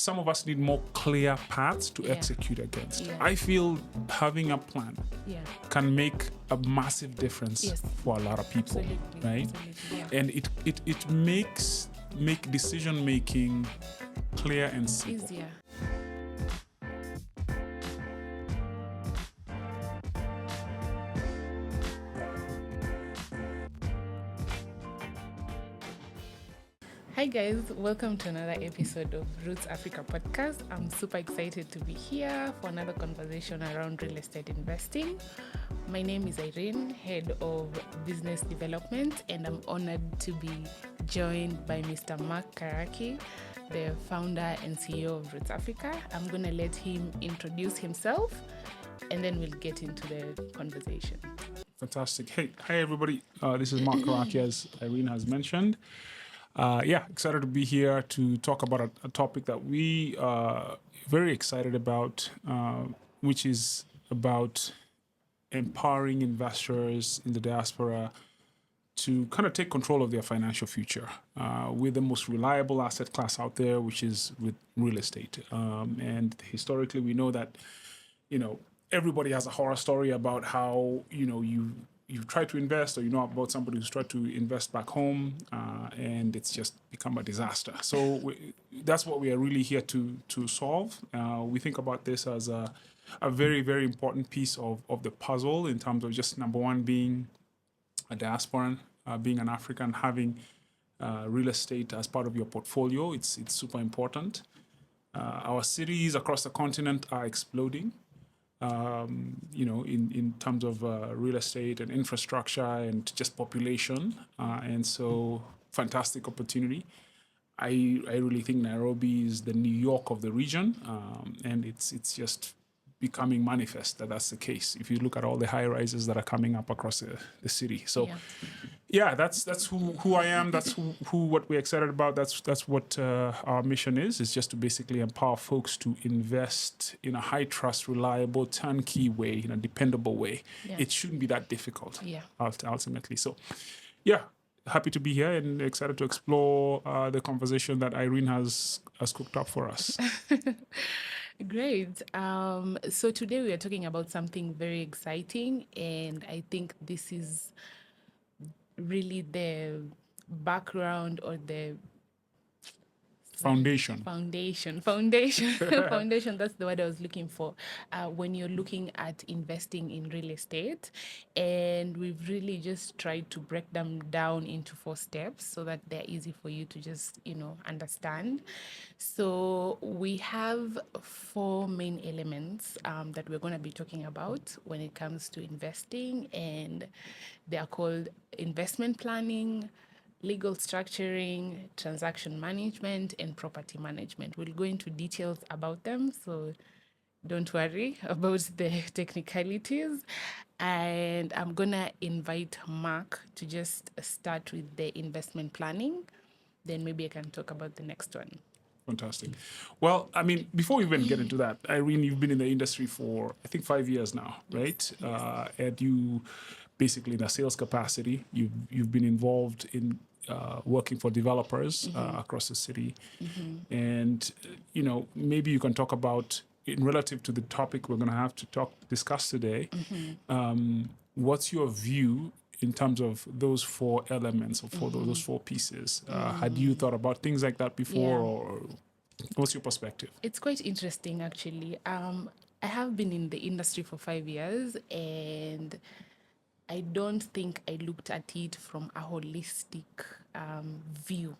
some of us need more clear paths to execute against. Yeah. I feel having a plan Yeah. can make a massive difference Yes. for a lot of people, Absolutely. right? Absolutely. Yeah. And it makes decision making clear and simple. Easier. Hi guys, welcome to another episode of Roots Africa podcast. I'm super excited to be here for another conversation around real estate investing. My name is Irene, head of business development, and I'm honored to be joined by Mr. Mwaka, the founder and CEO of Roots Africa. I'm going to let him introduce himself and then we'll get into the conversation. Fantastic. Hi everybody. This is Mwaka, as Irene has mentioned. Excited to be here to talk about a topic that we are very excited about, which is about empowering investors in the diaspora to kind of take control of their financial future with the most reliable asset class out there, which is with real estate. And historically, we know that, everybody has a horror story about how, you've tried to invest, or about somebody who's tried to invest back home, and it's just become a disaster. So that's what we are really here to solve. We think about this as a very, very important piece of the puzzle in terms of just number one, being a diasporan, being an African, having real estate as part of your portfolio. It's super important. Our cities across the continent are exploding. In terms of real estate and infrastructure and just population. And so fantastic opportunity. I really think Nairobi is the New York of the region. And it's just becoming manifest that that's the case. If you look at all the high rises that are coming up across the city. So that's who I am. That's who what we're excited about. That's what our mission is. It's just to basically empower folks to invest in a high trust, reliable, turnkey way, in a dependable way. Yeah. It shouldn't be that difficult. Yeah. Ultimately. So, happy to be here and excited to explore the conversation that Irene has cooked up for us. Great. So today we are talking about something very exciting, and I think this is really the background or the Foundation. That's the word I was looking for. When you're looking at investing in real estate, and we've really just tried to break them down into 4 steps so that they're easy for you to just, understand. So we have 4 main elements that we're going to be talking about when it comes to investing, and they are called investment planning, legal structuring, transaction management, and property management. We'll go into details about them, so don't worry about the technicalities. And I'm gonna invite Mark to just start with the investment planning. Then maybe I can talk about the next one. Fantastic. Well, I mean, before we even get into that, Irene, you've been in the industry for, I think, 5 years now, right? Yes. And you basically in a sales capacity, you've been involved in working for developers across the city. Mm-hmm. And, maybe you can talk about, in relative to the topic we're going to have to discuss today, what's your view in terms of those 4 elements or those 4 pieces? Had you thought about things like that before, or what's your perspective? It's quite interesting, actually. I have been in the industry for 5 years, and I don't think I looked at it from a holistic view.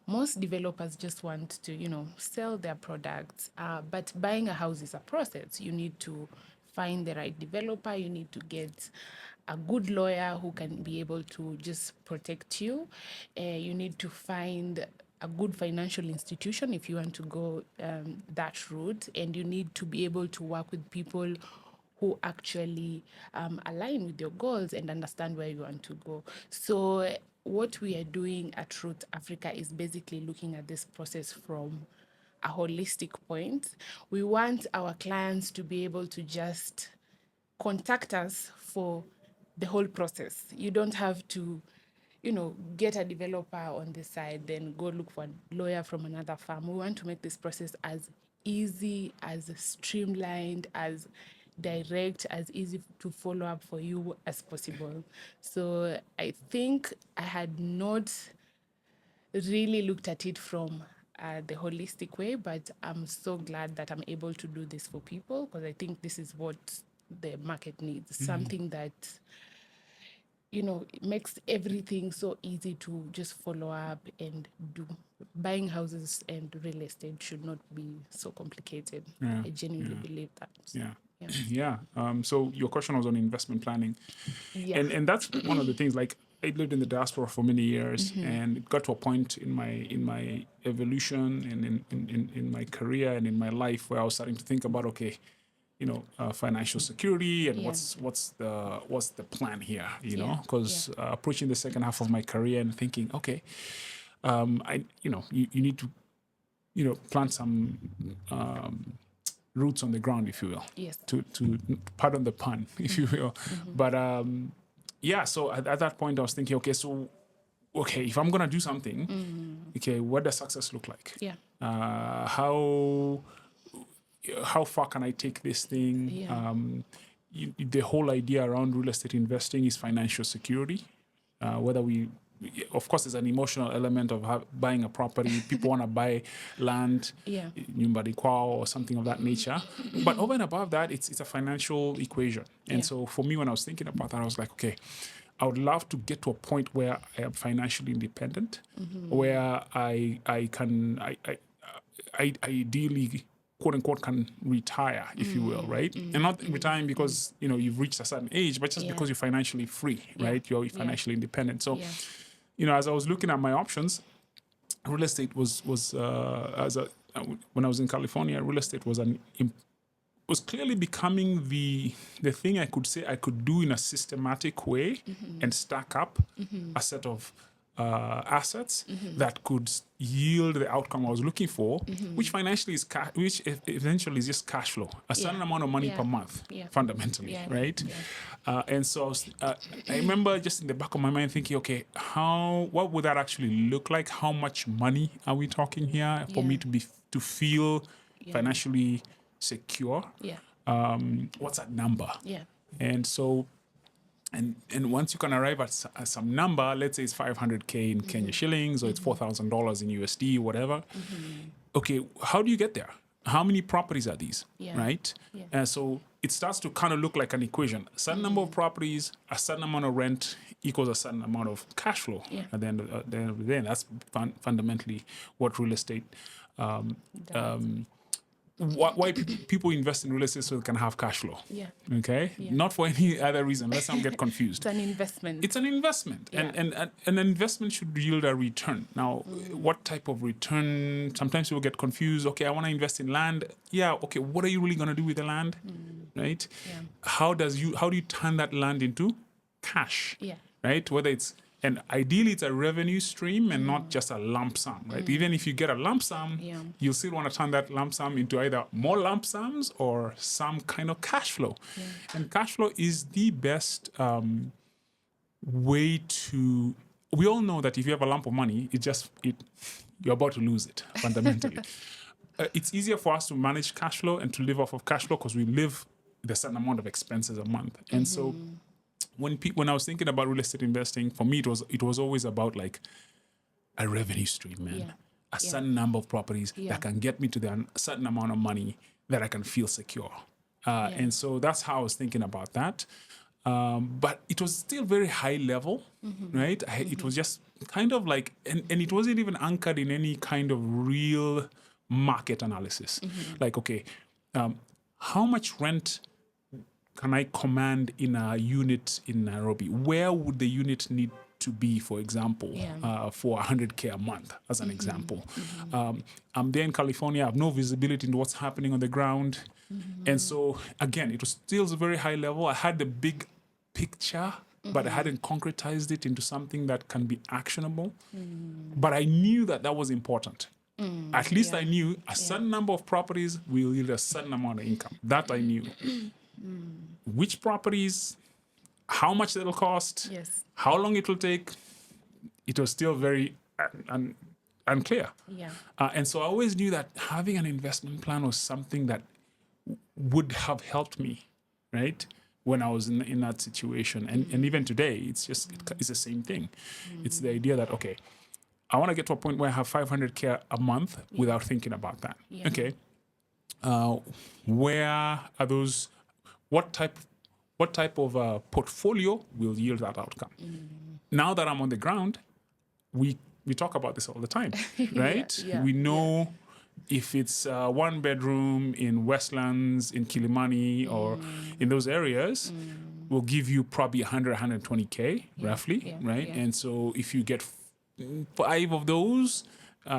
Most developers just want to, sell their products, but buying a house is a process. You need to find the right developer. You need to get a good lawyer who can be able to just protect you. You need to find a good financial institution if you want to go that route, and you need to be able to work with people who actually align with your goals and understand where you want to go. So what we are doing at Root Africa is basically looking at this process from a holistic point. We want our clients to be able to just contact us for the whole process. You don't have to get a developer on this side, then go look for a lawyer from another firm. We want to make this process as easy, as streamlined, as direct, as easy to follow up for you as possible. So I think I had not really looked at it from the holistic way, but I'm so glad that I'm able to do this for people, because I think this is what the market needs. Something that it makes everything so easy to just follow up and do. Buying houses and real estate should not be so complicated. I genuinely believe that. Yeah. So your question was on investment planning. Yeah. And that's one of the things, like, I lived in the diaspora for many years, and it got to a point in my evolution and in my career and in my life where I was starting to think about, okay, financial security and what's the plan here, because approaching the second half of my career and thinking, okay, you need to plant some roots on the ground, if you will. Yes. To pardon the pun, if you will. But so at that point I was thinking, okay, if I'm gonna do something, okay, what does success look like? Yeah. How far can I take this thing? Yeah. The whole idea around real estate investing is financial security. Of course, there's an emotional element of buying a property. People want to buy land, nyumbani kwao, or something of that nature. But over and above that, it's a financial equation. And so for me, when I was thinking about that, I was like, okay, I would love to get to a point where I am financially independent, where I ideally, quote unquote, can retire, if you will, right? And not retiring because you've reached a certain age, but just because you're financially free, right? You're financially independent. So, as I was looking at my options, real estate was when I was in California, real estate was clearly becoming the thing I could say I could do in a systematic way and stack up a set of assets that could yield the outcome I was looking for, which financially is which eventually is just cash flow, a certain amount of money per month, fundamentally, right? And so I remember just in the back of my mind thinking, okay, what would that actually look like? How much money are we talking here for me to feel financially secure? What's that number? And so. And once you can arrive at some number, let's say it's 500K in Kenya shillings, or it's $4,000 in USD, whatever. Okay, how do you get there? How many properties are these, right? And so it starts to kind of look like an equation. A certain number of properties, a certain amount of rent equals a certain amount of cash flow at the end of the day. And that's fundamentally what real estate why people invest in real estate so they can have cash flow. Okay? Not for any other reason. Let's not get confused. It's an investment. It's an investment. And an investment should yield a return. Now, what type of return? Sometimes people get confused. Okay, I want to invest in land. Yeah, okay, what are you really going to do with the land? Right? How do you turn that land into cash? Right? And ideally, it's a revenue stream and not just a lump sum, right? Even if you get a lump sum, you'll still want to turn that lump sum into either more lump sums or some kind of cash flow. And cash flow is the best way to... We all know that if you have a lump of money, you're about to lose it, fundamentally. It's easier for us to manage cash flow and to live off of cash flow because we live with a certain amount of expenses a month. And so... When I was thinking about real estate investing, for me it was always about like a revenue stream, man. A certain number of properties that can get me to a certain amount of money that I can feel secure. And so that's how I was thinking about that. But it was still very high level, right? It was just kind of like, and it wasn't even anchored in any kind of real market analysis. Like, okay, how much rent can I command in a unit in Nairobi? Where would the unit need to be, for example, for 100K a month, as an example? I'm there in California. I have no visibility into what's happening on the ground. And so, again, it was still a very high level. I had the big picture, but I hadn't concretized it into something that can be actionable. But I knew that was important. At least I knew a certain number of properties will yield a certain amount of income. That I knew. Which properties, how much it'll cost, how long it will take, it was still very unclear. Yeah. And so I always knew that having an investment plan was something that would have helped me, right? When I was in that situation. And even today, it's the same thing. It's the idea that, okay, I want to get to a point where I have 500K a month without thinking about that. Yeah. Okay. Where are those, what type of portfolio will yield that outcome? Now that I'm on the ground, we talk about this all the time, right? Yeah. We know if it's 1 bedroom in Westlands, in Kilimani, or in those areas, will give you probably 120K roughly, right? Yeah. And so if you get 5 of those,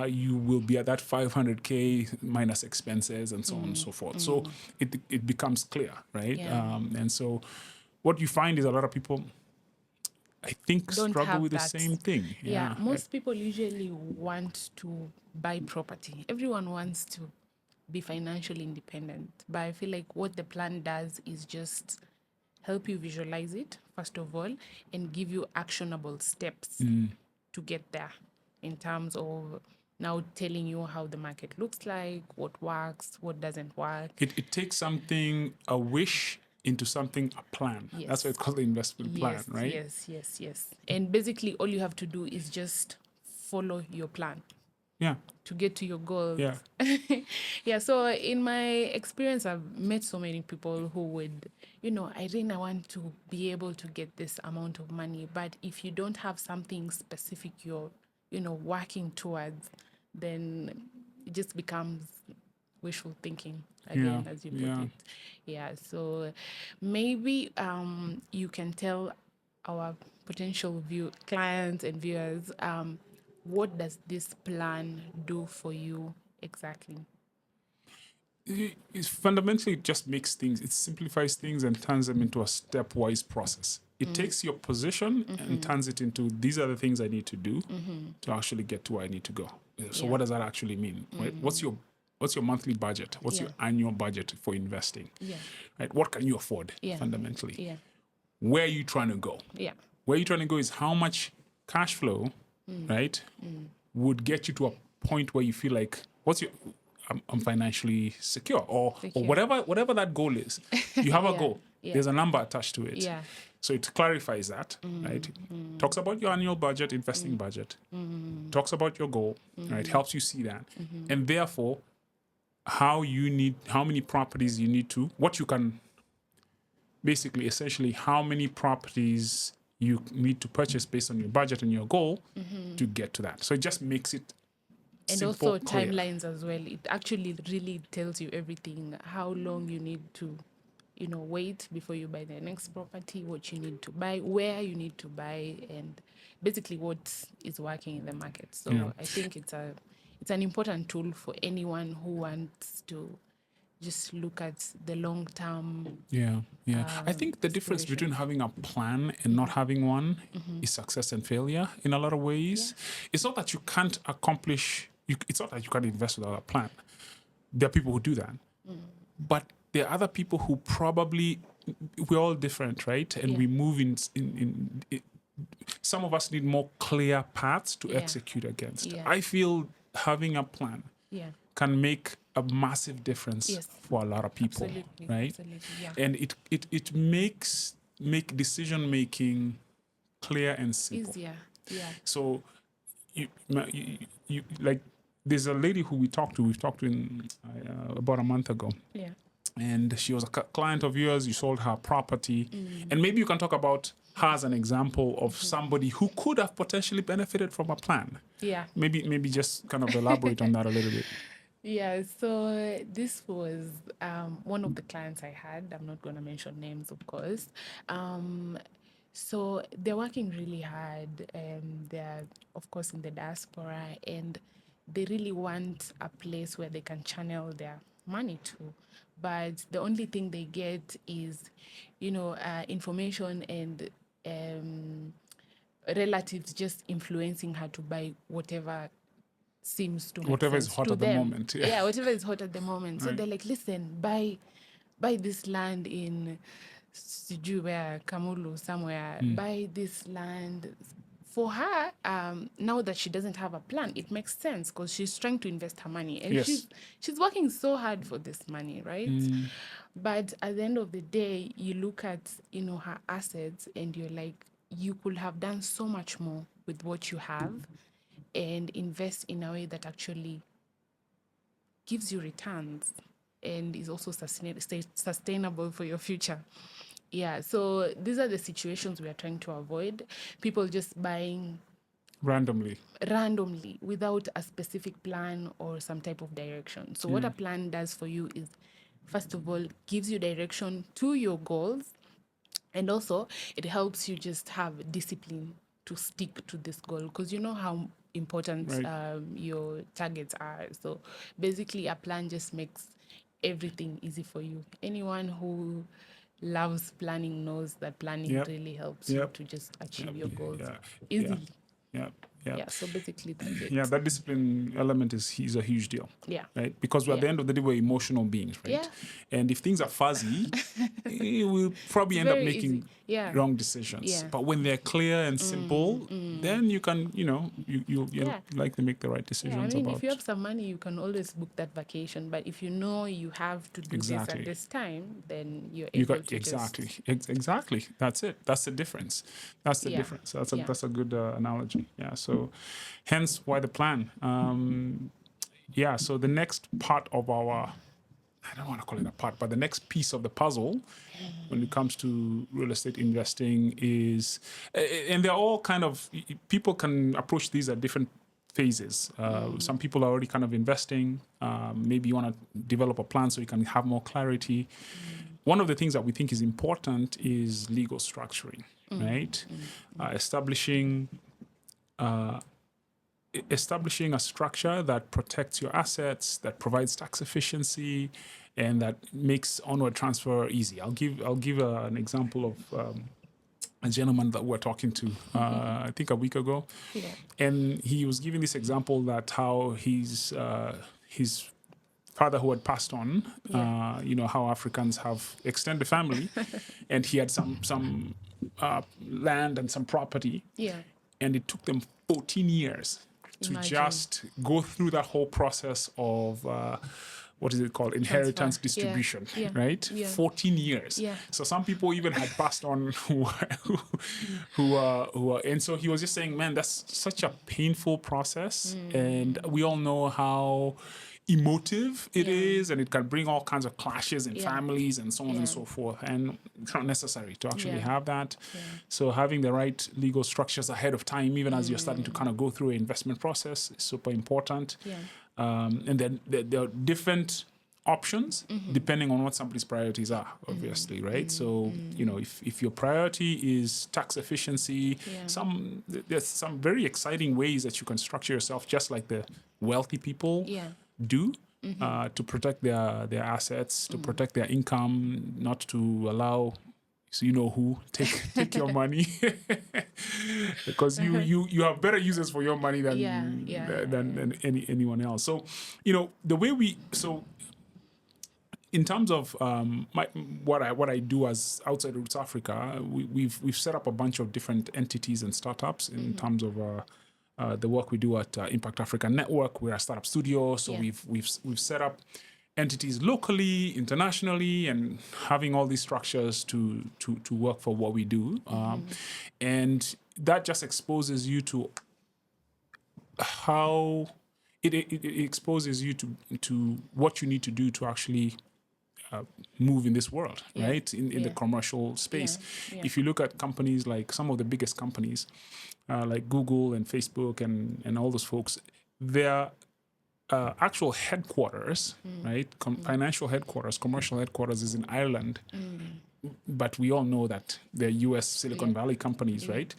you will be at that 500K minus expenses and so on and so forth. So it becomes clear, right? Yeah. And so what you find is a lot of people, I think, Don't struggle have with the that. same thing. Yeah, most people usually want to buy property. Everyone wants to be financially independent. But I feel like what the plan does is just help you visualize it, first of all, and give you actionable steps to get there in terms of now telling you how the market looks like, what works, what doesn't work. It takes something, a wish, into something, a plan. Yes. That's why it's called the investment plan, right? Yes. And basically, all you have to do is just follow your plan Yeah. to get to your goals. Yeah. Yeah, so in my experience, I've met so many people who would, Irene, I want to be able to get this amount of money. But if you don't have something specific you're, working towards, then it just becomes wishful thinking again, as you put it. Yeah, so maybe you can tell our potential clients and viewers, what does this plan do for you exactly? It fundamentally just makes things, it simplifies things and turns them into a stepwise process. It takes your position and turns it into, these are the things I need to do to actually get to where I need to go. So what does that actually mean? Right? What's your monthly budget? What's your annual budget for investing? Yeah. Right? What can you afford fundamentally? Yeah. Where are you trying to go? Yeah. Where you're trying to go is how much cash flow, right, would get you to a point where you feel like, I'm financially secure, or whatever that goal is. You have a goal. Yeah. There's a number attached to it. Yeah. So it clarifies that, right? Talks about your annual budget, investing budget. Talks about your goal, right? Helps you see that, and therefore, how many properties you need to, what you can, basically, essentially, how many properties you need to purchase based on your budget and your goal to get to that. So it just makes it and simple, also clear. Timelines as well. It actually really tells you everything, how long you need to wait before you buy the next property, what you need to buy, where you need to buy, and basically what is working in the market. So I think it's an important tool for anyone who wants to just look at the long term. I think the difference between having a plan and not having one is success and failure in a lot of ways. It's not that you can't accomplish, it's not that you can't invest without a plan. There are people who do that. But there are other people who probably, we're all different, right? And we move in some of us need more clear paths to execute against. I feel having a plan can make a massive difference for a lot of people, right? Absolutely, and it makes decision making clear and simple. Easier, So you like, there's a lady who we've talked to in about a month ago. And she was a client of yours. You sold her property, and maybe you can talk about her as an example of somebody who could have potentially benefited from a plan. Maybe just kind of elaborate on that a little bit. Yeah, so this was one of the clients I had. I'm not going to mention names, of course. So they're working really hard. They're, of course, in the diaspora, and they really want a place where they can channel their money to. But the only thing they get is, information and relatives just influencing her to buy whatever seems to make whatever sense is hot to at the them. moment. Whatever is hot at the moment. So they're like, listen, buy this land in Siju, where Kamulu somewhere. Buy this land for her, now that she doesn't have a plan, it makes sense because she's trying to invest her money, and Yes. she's working so hard for this money, right? But at the end of the day, you look at, her assets, and you're like, you could have done so much more with what you have and invest in a way that actually gives you returns and is also sustainable for your future. Yeah, so these are the situations we are trying to avoid. People just buying Randomly. without a specific plan or some type of direction. So what a plan does for you is, first of all, gives you direction to your goals, and also it helps you just have discipline to stick to this goal, because you know how important Right. your targets are. So basically, a plan just makes everything easy for you. Anyone who loves planning knows that planning Yep. really helps you Yep. to just achieve Yep. your goals Yeah. easily. Yeah. Yeah. Yeah, so basically that's it. Yeah, that discipline element is a huge deal. Yeah. Right? Because at the end of the day, we're emotional beings, right? Yeah. And if things are fuzzy, we'll probably end up Very making easy. Yeah. wrong decisions. Yeah. But when they're clear and simple, then you can, you Yeah. like to make the right Yeah, decisions if about you have some money, you can always book that vacation. But if you know you have to do this Exactly. at this time, then you're you able got to exactly just... exactly. That's it. That's the difference. That's the Yeah. difference. That's Yeah. a good analogy. Yeah. So, hence why the plan. Yeah. So the next part of our, I don't want to call it a part, but the next piece of the puzzle when it comes to real estate investing is, and they're all kind of, people can approach these at different phases. Some people are already kind of investing. Maybe you want to develop a plan so you can have more clarity. One of the things that we think is important is legal structuring, right? Establishing a structure that protects your assets, that provides tax efficiency, and that makes onward transfer easy. I'll give an example of a gentleman that we're talking to, I think a week ago, Yeah. and he was giving this example that how his father who had passed on, how Africans have extended family, and he had some land and some property, Yeah. and it took them 14 years to Imagine. just go through that whole process of what is it called? Inheritance Transfer. distribution, Yeah. right? Yeah. 14 years. Yeah. So some people even had passed on who are, and so he was just saying, man, that's such a painful process. And we all know how emotive it is, and it can bring all kinds of clashes in families and so on and so forth. And it's not necessary to actually have that. So having the right legal structures ahead of time, even as you're starting to kind of go through an investment process, is super important. Yeah. And then there are different options depending on what somebody's priorities are, obviously, right? So, if your priority is tax efficiency, there's some very exciting ways that you can structure yourself, just like the wealthy people do, to protect their assets, to protect their income, not to allow who take your money, because you have better uses for your money than anyone else. So, the way in terms of what I do as outside Roots Africa, we've set up a bunch of different entities and startups in terms of the work we do at Impact Africa Network. We're a startup studio, so we've set up entities locally, internationally, and having all these structures to work for what we do, and that just exposes you to how it exposes you to what you need to do to actually move in this world, right? In the commercial space. If you look at companies like some of the biggest companies, like Google and Facebook and all those folks, their actual headquarters, right? Financial headquarters, commercial headquarters is in Ireland. But we all know that they're U.S. Silicon Valley companies, right?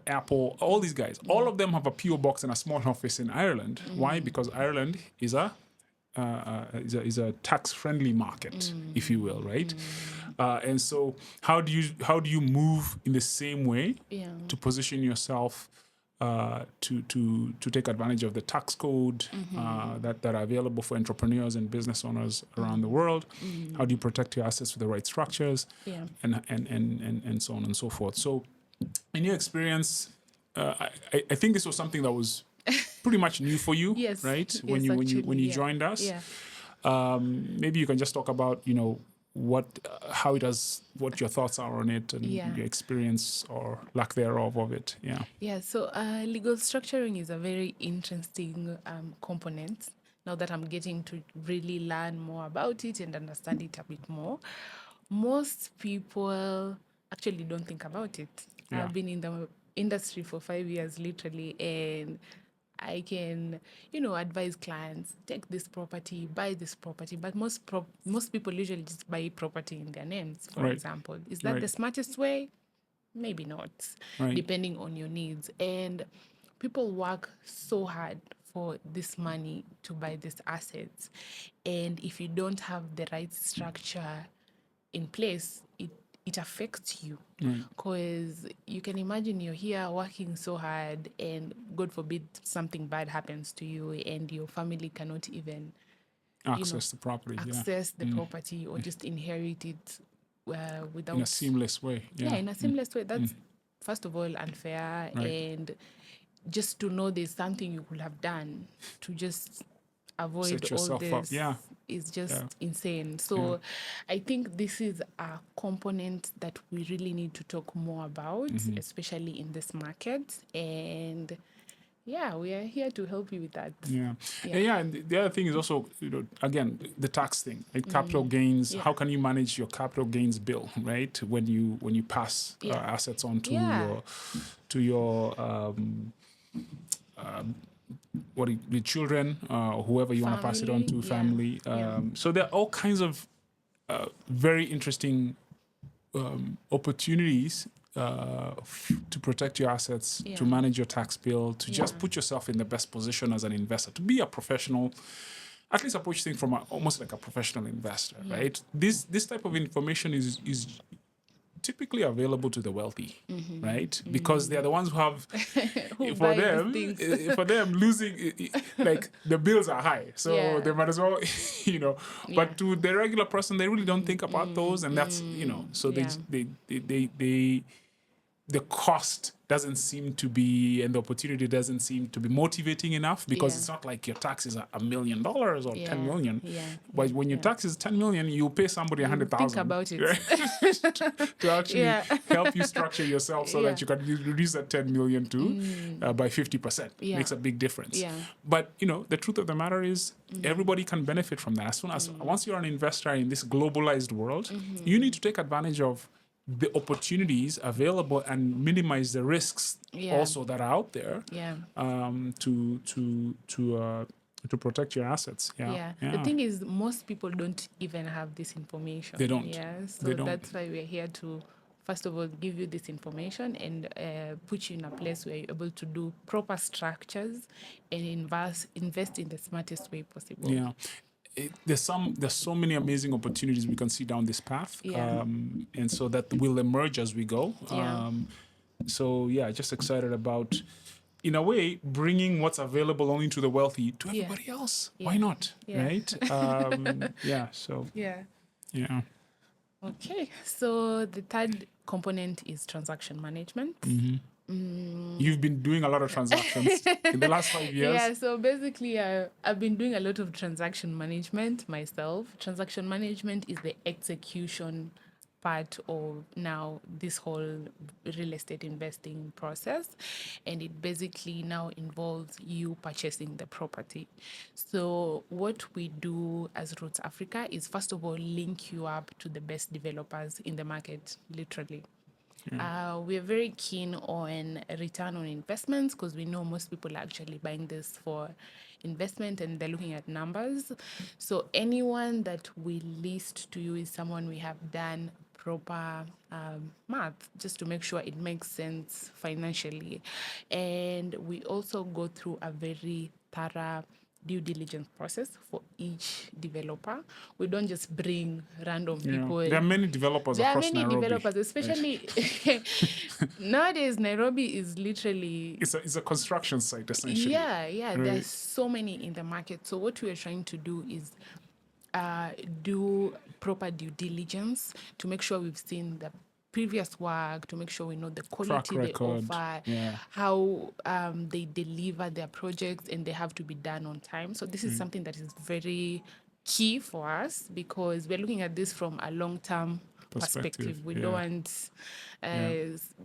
Apple, all these guys, all of them have a PO box and a small office in Ireland. Why? Because Ireland is a tax-friendly market, if you will, right? And so, how do you move in the same way to position yourself to take advantage of the tax code that are available for entrepreneurs and business owners around the world? How do you protect your assets with the right structures? And so on and so forth. So, in your experience, I think this was something that was pretty much new for you, Yes. right? Yes, When you yeah. joined us. Yeah. Maybe you can just talk about, how it does, what your thoughts are on it, and Yeah. your experience or lack thereof of it. Yeah. Yeah, so legal structuring is a very interesting component. Now that I'm getting to really learn more about it and understand it a bit more, most people actually don't think about it. Yeah. I've been in the industry for 5 years, literally, and I can, advise clients, take this property, buy this property. But most people usually just buy property in their names, for Right. example. Is that Right. the smartest way? Maybe not, Right. depending on your needs. And people work so hard for this money to buy these assets. And if you don't have the right structure in place, it affects you. Because you can imagine you're here working so hard, and God forbid something bad happens to you, and your family cannot even Access the property. access the property or just inherit it without In a seamless way. yeah, in a seamless way. That's first of all unfair, Right. and just to know there's something you could have done to just avoid Set all yourself up. this Yeah. is just insane. So I think this is a component that we really need to talk more about, especially in this market. And yeah, we are here to help you with that. Yeah. And the other thing is also, again, the tax thing, like capital gains. Yeah. How can you manage your capital gains bill, right? When you pass assets on to your the children, or whoever you want to pass it on to, family. So there are all kinds of very interesting opportunities to protect your assets, to manage your tax bill, to just put yourself in the best position as an investor, to be a professional, at least approach things from almost like a professional investor, right? This type of information is typically available to the wealthy, right? Because they're the ones who have, Who for buy these things. them losing, like the bills are high, so they might as well, But to the regular person, they really don't think about those, and that's so they the cost doesn't seem to be, and the opportunity doesn't seem to be motivating enough, because it's not like your tax is $1 million or 10 million. But when your tax is 10 million, you pay somebody 100,000. Think about it. Right? to actually help you structure yourself so that you can reduce that 10 million by 50%. Makes a big difference. But the truth of the matter is, everybody can benefit from that. As soon as once you're an investor in this globalized world, you need to take advantage of the opportunities available and minimize the risks also that are out there to protect your assets. The thing is, most people don't even have this information. They don't. So that's why we're here to, first of all, give you this information and put you in a place where you're able to do proper structures and invest in the smartest way possible. There's so many amazing opportunities we can see down this path, and so that will emerge as we go. Just excited about, in a way, bringing what's available only to the wealthy to everybody else. Why not? Right? Okay, so the third component is transaction management. You've been doing a lot of transactions in the last 5 years. Yeah, so basically, I've been doing a lot of transaction management myself. Transaction management is the execution part of now this whole real estate investing process, and it basically now involves you purchasing the property. So what we do as Roots Africa is, first of all, link you up to the best developers in the market, literally. We're very keen on return on investments, because we know most people are actually buying this for investment and they're looking at numbers. So anyone that we list to you is someone we have done proper math just to make sure it makes sense financially. And we also go through a very thorough due diligence process for each developer. We don't just bring random people. There are many developers across Nairobi. There are many developers, especially nowadays. Nairobi is literally... It's a construction site, essentially. Yeah. Right. There's so many in the market. So what we are trying to do is do proper due diligence to make sure we've seen the previous work, to make sure we know the quality they record, offer, yeah. how they deliver their projects, and they have to be done on time. So this is something that is very key for us, because we're looking at this from a long-term perspective. We don't want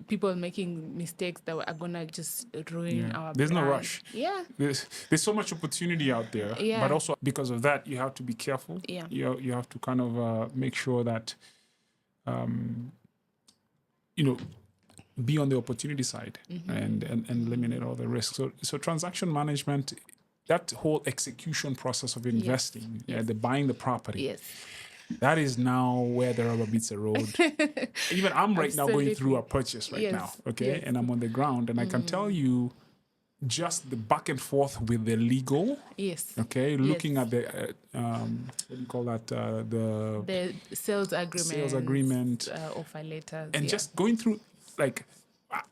people making mistakes that are gonna just ruin our There's brand. no rush. Yeah. There's so much opportunity out there, but also because of that, you have to be careful. Yeah. You have to kind of make sure that you know, be on the opportunity side and eliminate all the risks. So transaction management, that whole execution process of investing, the buying the property, that is now where the rubber meets the road. Even I'm right now going through a purchase now, okay? And I'm on the ground, and I can tell you just the back and forth with the legal, okay? Looking at the, what do you call that? The sales agreement, offer letters. And just going through, like,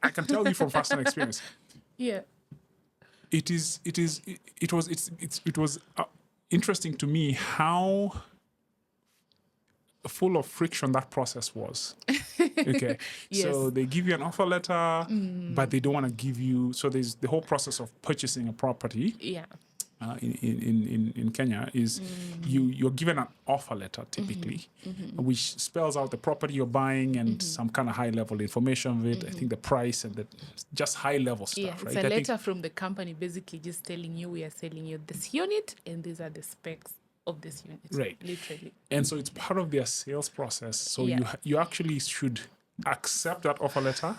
I can tell you from first-hand experience. Yeah. It was interesting to me how full of friction that process was. Okay. So they give you an offer letter, but they don't want to give you. So there's the whole process of purchasing a property. Yeah. In Kenya is you're given an offer letter typically, which spells out the property you're buying and some kind of high level information of it. I think the price and the just high level stuff. Yeah, it's right? a letter from the company basically just telling you we are selling you this unit and these are the specs of this unit. Right. Literally. And so it's part of their sales process. So you actually should accept that offer letter,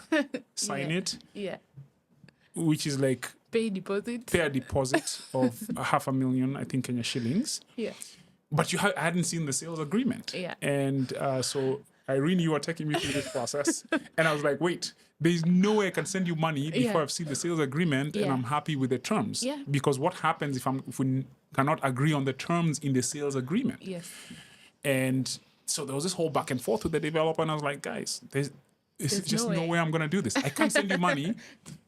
sign it. Yeah. Which is like pay a deposit of $500,000, I think, Kenya shillings. Yeah. But I hadn't seen the sales agreement. Yeah. And so Irene, you were taking me through this process, and I was like, wait, there's no way I can send you money before I've seen the sales agreement and I'm happy with the terms. Yeah. Because what happens if we cannot agree on the terms in the sales agreement? Yes. And so there was this whole back and forth with the developer, and I was like, guys, there's just no way I'm going to do this. I can't send you money,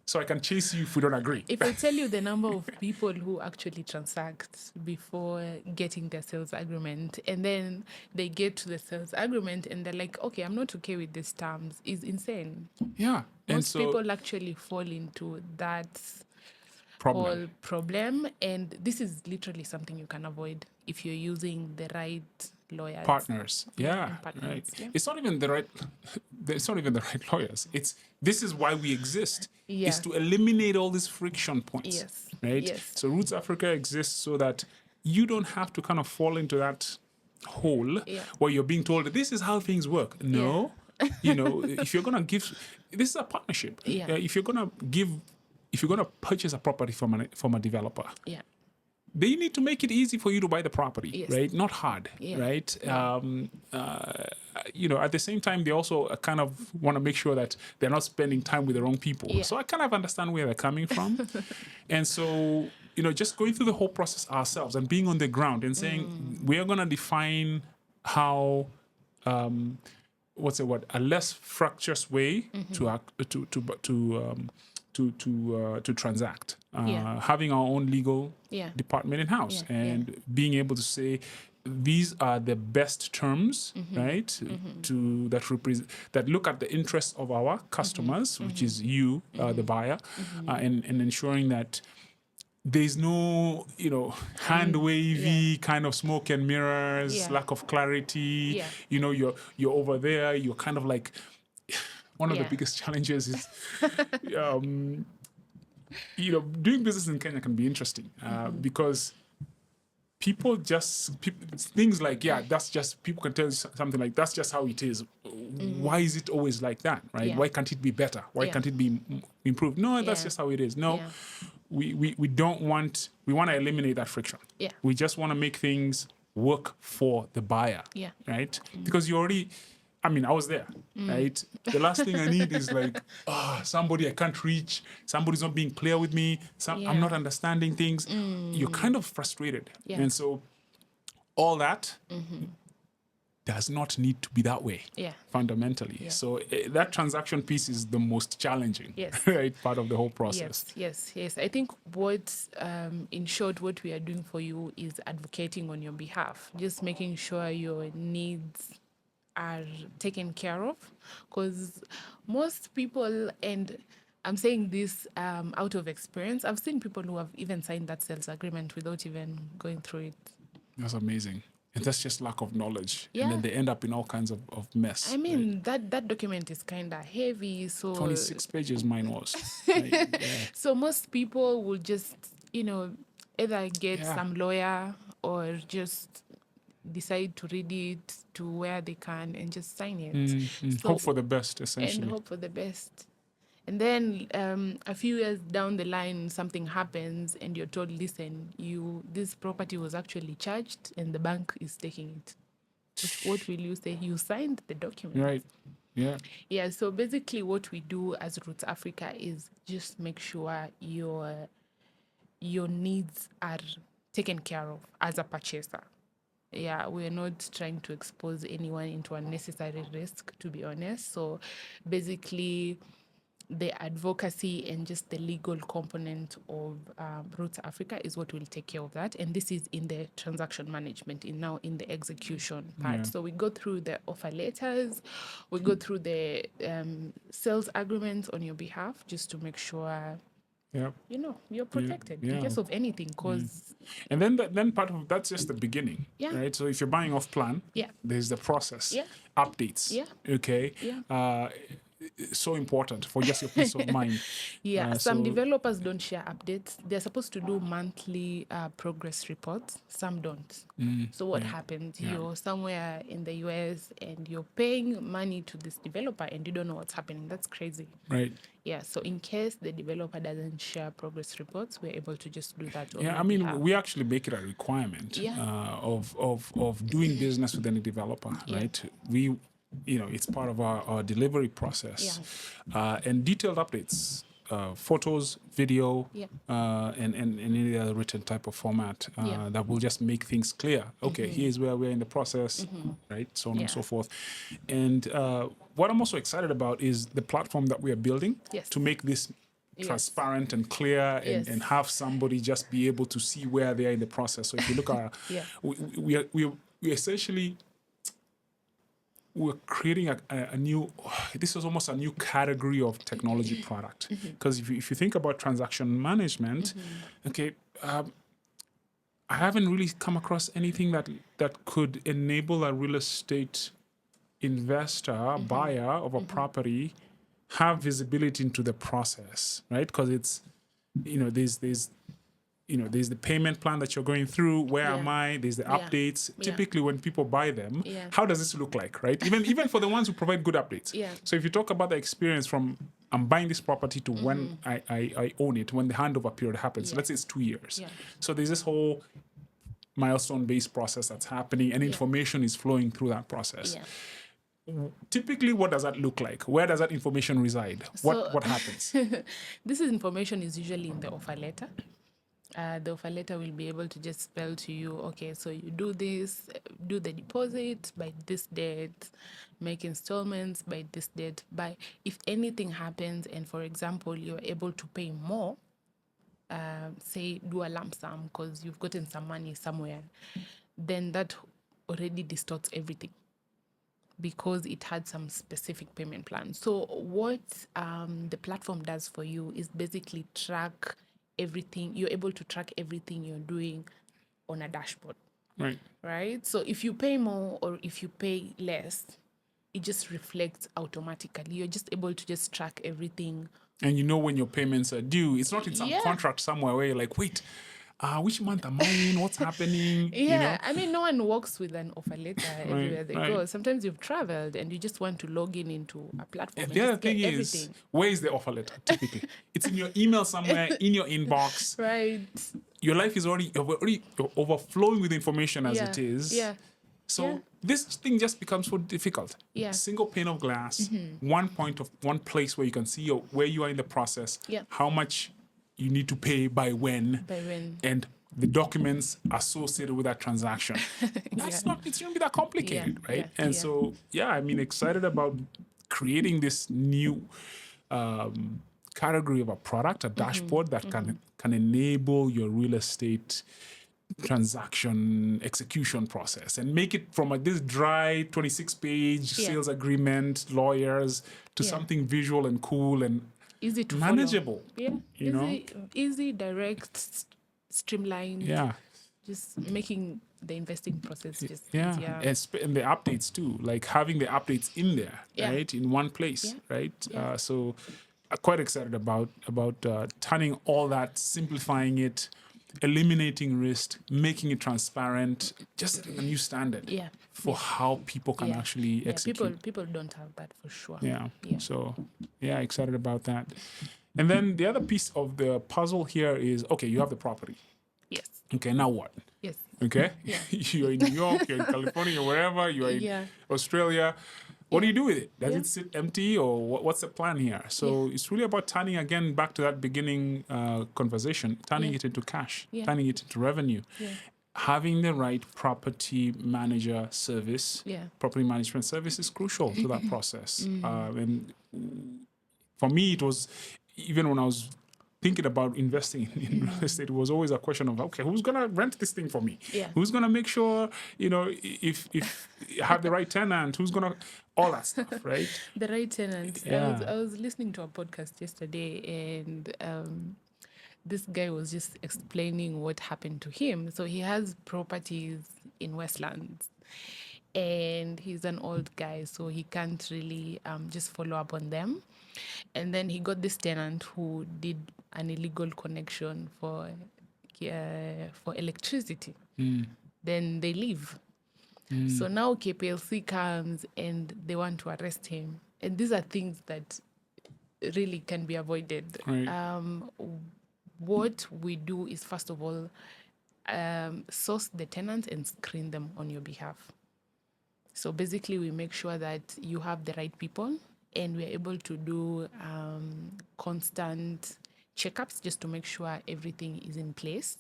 so I can chase you if we don't agree. If I tell you the number of people who actually transact before getting their sales agreement, and then they get to the sales agreement and they're like, okay, I'm not okay with these terms, is insane. Yeah. Most people actually fall into that whole problem. And this is literally something you can avoid if you're using the right lawyers. Partners. Yeah. Right. Yeah. It's not even the right lawyers. This is why we exist. Yeah. It's to eliminate all these friction points. Yes. Right? Yes. So Roots Africa exists so that you don't have to kind of fall into that hole where you're being told this is how things work. No. If you're gonna give, this is a partnership. Yeah. If you're gonna purchase a property from a developer, they need to make it easy for you to buy the property, right? Not hard, right? Yeah. At the same time, they also kind of want to make sure that they're not spending time with the wrong people. Yeah. So I kind of understand where they're coming from. And so, just going through the whole process ourselves and being on the ground and saying, we are going to define how, a less fractious way to transact, having our own legal department in house and being able to say these are the best terms, right? That look at the interests of our customers, which is you, the buyer, and ensuring that there's no, hand wavy kind of smoke and mirrors, lack of clarity. You're over there. You're kind of like. One of the biggest challenges is, doing business in Kenya can be interesting because things like, that's just, people can tell you something like, that's just how it is. Why is it always like that, right? Yeah. Why can't it be better? Why can't it be improved? No, that's just how it is. No, we want to eliminate that friction. Yeah. We just want to make things work for the buyer, right? Because you already... I was there, right? The last thing I need is like, somebody I can't reach, somebody's not being clear with me, I'm not understanding things. You're kind of frustrated. Yeah. And so all that does not need to be that way, fundamentally. Yeah. So that transaction piece is the most challenging, right, part of the whole process. Yes. I think in short, what we are doing for you is advocating on your behalf, just making sure your needs are taken care of, because most people, and I'm saying this out of experience, I've seen people who have even signed that sales agreement without even going through it. That's amazing. And that's just lack of knowledge. And Yeah. then they end up in all kinds of mess. I mean, that document is kind of heavy, so 26 pages mine was. Right? Yeah. so most people will just, either get Yeah. some lawyer or just decide to read it to where they can and just sign it. So- Hope for the best, and essentially. hope for the best. And then a few years down the line, something happens and you're told, listen, this property was actually charged and the bank is taking it. What will you say? You signed the document. Right. Yeah. Yeah, so basically what we do as Roots Africa is just make sure your needs are taken care of as a purchaser. Yeah, we're not trying to expose anyone into unnecessary risk, to be honest. So basically, the advocacy and just the legal component of Roots Africa is what will take care of that. And this is in the transaction management, now in the execution part. Yeah. So we go through the offer letters, we go through the sales agreements on your behalf, just to make sure Yeah. you're protected in yeah. case of anything. Because And then part of that's just the beginning. Yeah. Right. So if you're buying off plan, Yeah. there's the process. Yeah. Updates. Yeah. Okay. Yeah. So important for just your peace of mind. Yeah, some so- developers don't share updates. They're supposed to do monthly progress reports. Some don't. So what happens? Yeah. You're somewhere in the US and you're paying money to this developer and you don't know what's happening. That's crazy. Right. Yeah, so in case the developer doesn't share progress reports, we're able to just do that. on Yeah, your I mean, behalf. we actually make it a requirement Yeah. of doing business with any developer, Yeah. right? It's part of our delivery process. And detailed updates, photos, video, Yeah. and any other written type of format Yeah. that will just make things clear. Okay, here's where we're in the process, right? So on and Yeah. so forth. And what I'm also excited about is the platform that we are building Yes. to make this Yes. transparent and clear Yes. and have somebody just be able to see where they are in the process. So if you look at Yeah. we essentially we're creating a new, this is almost a new category of technology product. Because if you think about transaction management, okay, I haven't really come across anything that could enable a real estate investor, buyer of a property, have visibility into the process, right? Because it's, there's the payment plan that you're going through. Where am Yeah. I? There's the Yeah. updates. Yeah. Typically, when people buy them, Yeah. how does this look like, right? Even for the ones who provide good updates. Yeah. So if you talk about the experience from I'm buying this property to when I own it, when the handover period happens, Yeah. let's say it's 2 years. Yeah. So there's this whole milestone-based process that's happening, and information is flowing through that process. Yeah. Typically, what does that look like? Where does that information reside? What happens? This information is usually in the offer letter. The offer letter will be able to just spell to you, okay, so you do this, do the deposit by this date, make installments by this date. If anything happens, and for example, you're able to pay more, say do a lump sum because you've gotten some money somewhere, then that already distorts everything, because it had some specific payment plan. So what the platform does for you is basically track everything. You're able to track everything you're doing on a dashboard, right? So if you pay more or if you pay less, it just reflects automatically. You're just able to just track everything. And you know when your payments are due. It's not in some contract somewhere where you're like, wait, which month am I in? What's happening? Yeah, I mean, no one works with an offer letter everywhere they go. Sometimes you've traveled and you just want to log into a platform. And the other thing is, where is the offer letter typically? It's in your email somewhere, in your inbox. Right. Your life is already overflowing with information as it is. Yeah. So this thing just becomes so difficult. Yeah. Single pane of glass, one place where you can see where you are in the process, how much you need to pay by when, and the documents associated with that transaction. It shouldn't be that complicated, right? And so, I mean, excited about creating this new category of a product, a dashboard that can enable your real estate transaction execution process and make it from this dry 26-page sales agreement, lawyers, to something visual and cool and easy to manageable. Follow. Yeah, easy, direct, streamlined. Yeah, just making the investing process just easier. And the updates too, like having the updates in there, right, in one place, right? So I'm quite excited about turning all that, simplifying it, eliminating risk, making it transparent, just setting a new standard for how people can actually execute. People don't have that for sure. So excited about that. And then the other piece of the puzzle here is, okay, you have the property. Yes. Okay, now what? Yes. Okay? Yeah. You're in New York, you're in California, wherever, you're in Australia. What do you do with it? Does it sit empty, or what's the plan here? So it's really about turning, again, back to that beginning conversation, turning it into cash, turning it into revenue. Having the right property manager service, property management service is crucial to that process. And for me, it was, even when I was thinking about investing in real estate, it was always a question of, okay, who's going to rent this thing for me? Who's going to make sure, if you have the right tenant, who's going to, all that stuff, right? The right tenant. I was listening to a podcast yesterday, and this guy was just explaining what happened to him. So he has properties in Westlands, and he's an old guy, so he can't really just follow up on them. And then he got this tenant who did an illegal connection for electricity. Then they leave. So now KPLC comes and they want to arrest him. And these are things that really can be avoided. Right. What we do is, first of all, source the tenants and screen them on your behalf. So basically, we make sure that you have the right people, and we're able to do constant checkups just to make sure everything is in place.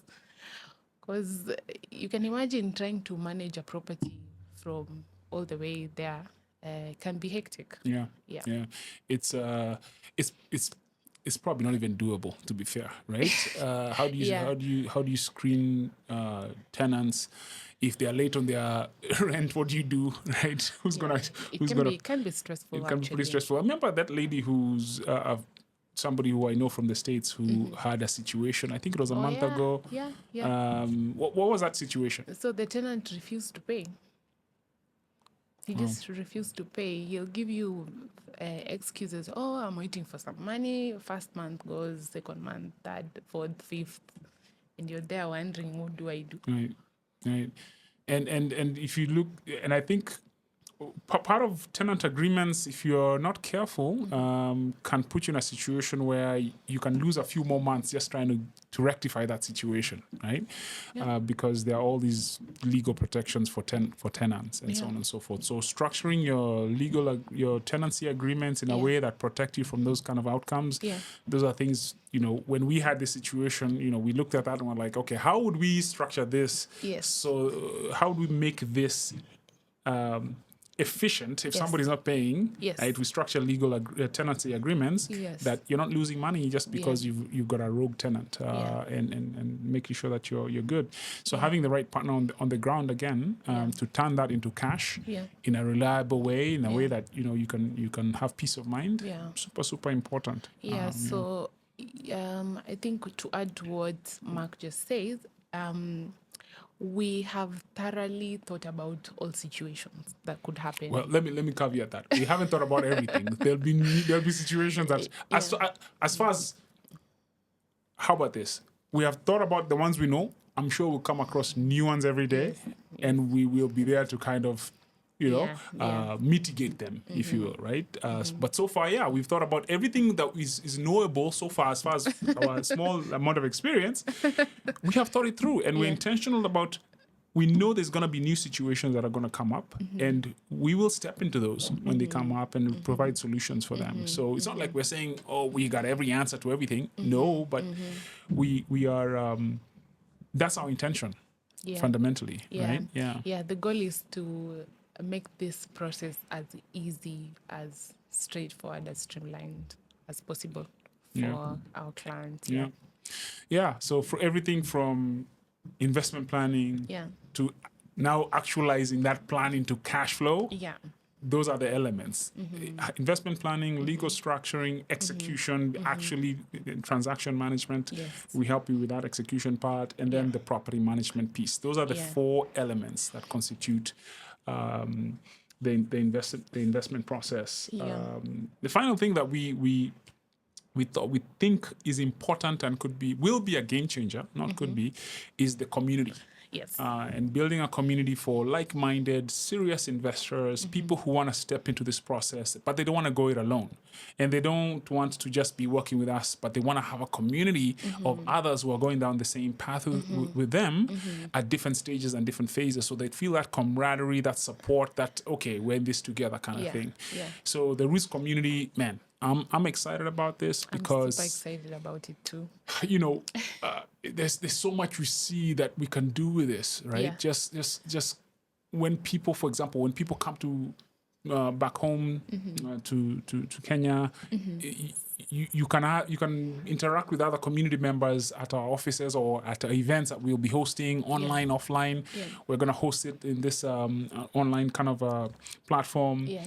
Because you can imagine trying to manage a property from all the way there can be hectic. Yeah. It's probably not even doable, to be fair, right? How do you screen tenants? If they are late on their rent, what do you do, right? It can be stressful. It can be pretty stressful. I remember that lady who's somebody who I know from the States who had a situation. I think it was a month ago. What was that situation? So the tenant refused to pay. He just refused to pay. He'll give you excuses. Oh, I'm waiting for some money. First month goes, second month, third, fourth, fifth. And you're there wondering, what do I do? Right. And if you look, and I think part of tenant agreements, if you're not careful, can put you in a situation where you can lose a few more months just trying to rectify that situation, right? Because there are all these legal protections for tenants and so on and so forth. So structuring your tenancy agreements in a way that protect you from those kind of outcomes, those are things, when we had this situation, we looked at that and we're like, okay, how would we structure this? So how do we make this efficient if somebody's not paying? Right? We structure legal tenancy agreements that you're not losing money just because you've got a rogue tenant, and making sure that you're good. So having the right partner on the ground again, to turn that into cash in a reliable way, in a way that you can have peace of mind. Super important. So I think to add to what Mark just says, we have thoroughly thought about all situations that could happen. Well, let me caveat that. We haven't thought about everything. There'll be situations that, as far as, how about this? We have thought about the ones we know. I'm sure we'll come across new ones every day, and we will be there to kind of, mitigate them, if you will, right? But so far, we've thought about everything that is knowable so far, as far as our small amount of experience. We have thought it through, and we're intentional about, we know there's going to be new situations that are going to come up, and we will step into those when they come up and provide solutions for them. So it's not like we're saying, oh, we got every answer to everything. No, but we are, that's our intention, fundamentally, right? The goal is to make this process as easy, as straightforward, as streamlined as possible for our clients. So for everything from investment planning, Yeah. to now actualizing that plan into cash flow. Yeah. Those are the elements. Investment planning, legal structuring, execution, actually transaction management. Yes. We help you with that execution part, and then the property management piece. Those are the Yeah. 4 elements that constitute the investment process. Yeah. The final thing that we think is important and will be a game changer, not could be, is the community. Yes. And building a community for like-minded, serious investors, people who want to step into this process, but they don't want to go it alone. And they don't want to just be working with us, but they want to have a community of others who are going down the same path with them at different stages and different phases. So they feel that camaraderie, that support, that, okay, we're in this together kind of thing. Yeah. So the Roots community, man, I'm excited about this because I'm super excited about it too. There's so much we see that we can do with this, right? Yeah. Just when people, for example, when people come to back home to Kenya, you can interact with other community members at our offices or at events that we'll be hosting online, offline. Yeah. We're gonna host it in this online kind of platform. Yeah.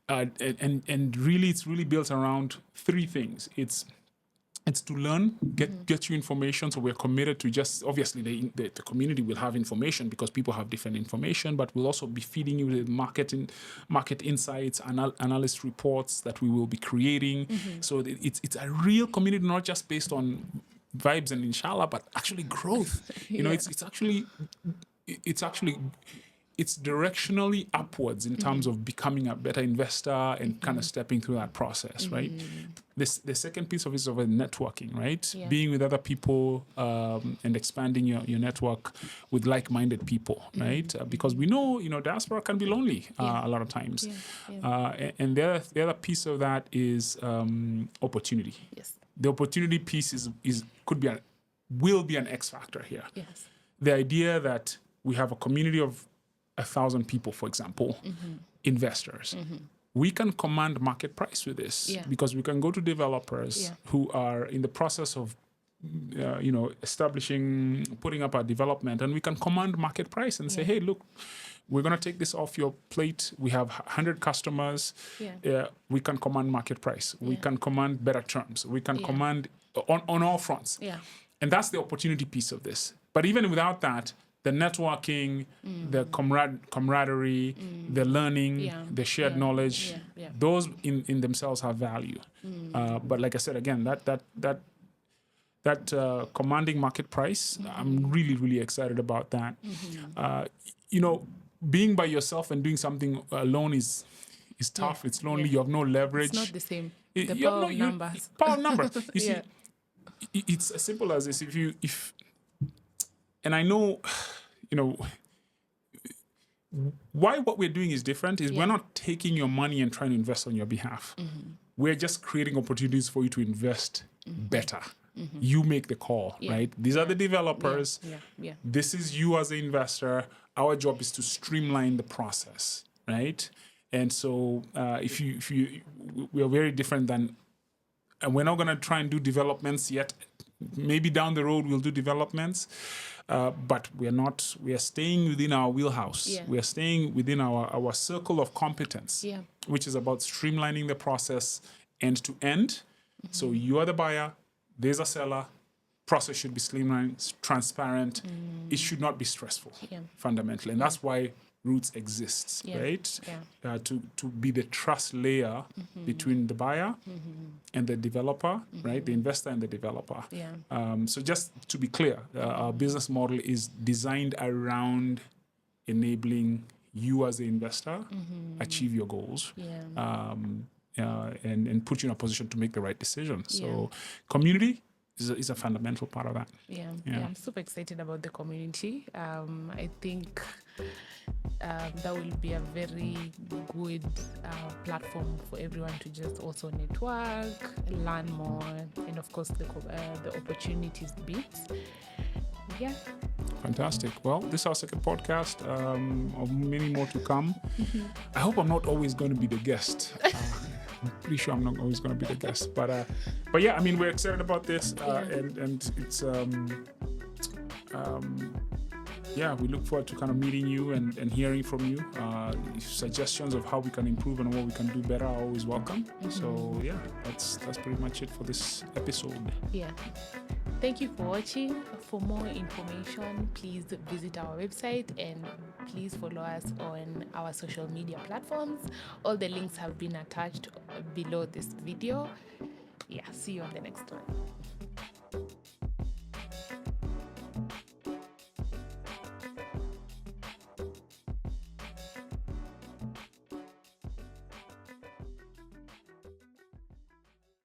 And really, it's really built around 3 things. It's to learn, get you information. So we're committed to just, obviously, the community will have information because people have different information, but we'll also be feeding you with market insights, analyst reports that we will be creating. So it's a real community, not just based on vibes and inshallah, but actually growth. It's directionally upwards in terms of becoming a better investor and kind of stepping through that process, right? The second piece of it is over networking, right? Yeah. Being with other people and expanding your network with like-minded people, right? Because we know, diaspora can be lonely a lot of times. And the other piece of that is opportunity. Yes. The opportunity piece will be an X factor here. Yes. The idea that we have a community of 1,000 people, for example, investors. We can command market price with this because we can go to developers who are in the process of, putting up a development, and we can command market price and say, hey, look, we're going to take this off your plate. We have 100 customers. We can command market price. We can command better terms. We can command on all fronts. Yeah. And that's the opportunity piece of this. But even without that, the networking, the camaraderie, the learning, the shared knowledge, those in themselves have value. But like I said, again, that commanding market price, I'm really, really excited about that. Being by yourself and doing something alone is tough. It's lonely. You have no leverage. It's not the same. The power of numbers. Power of numbers. You see, it's as simple as this. And I know, why what we're doing is different is we're not taking your money and trying to invest on your behalf. We're just creating opportunities for you to invest better. You make the call, right? These are the developers. This is you as an investor. Our job is to streamline the process, right? And so we are very different and we're not going to try and do developments yet. Maybe down the road we'll do developments, but we are staying within our wheelhouse. We are staying within our circle of competence, which is about streamlining the process end to end. So you are the buyer, there's a seller, process should be streamlined, transparent. It should not be stressful, fundamentally. And that's why Roots exists, right? To be the trust layer between the buyer and the developer, right? The investor and the developer. So just to be clear, our business model is designed around enabling you as the investor achieve your goals and put you in a position to make the right decision. So community is a fundamental part of that. I'm super excited about the community. I think that will be a very good platform for everyone to just also network, learn more, and of course the opportunities bit. Fantastic. Well, this is our second podcast of many more to come. I hope I'm not always going to be the guest. I'm pretty sure I'm not always going to be the guest, but yeah, I mean, we're excited about this, and it's yeah, we look forward to kind of meeting you and hearing from you. Suggestions of how we can improve and what we can do better are always welcome. So yeah, that's pretty much it for this episode. Yeah. Thank you for watching. For more information, please visit our website and please follow us on our social media platforms. All the links have been attached below this video. Yeah, see you on the next one.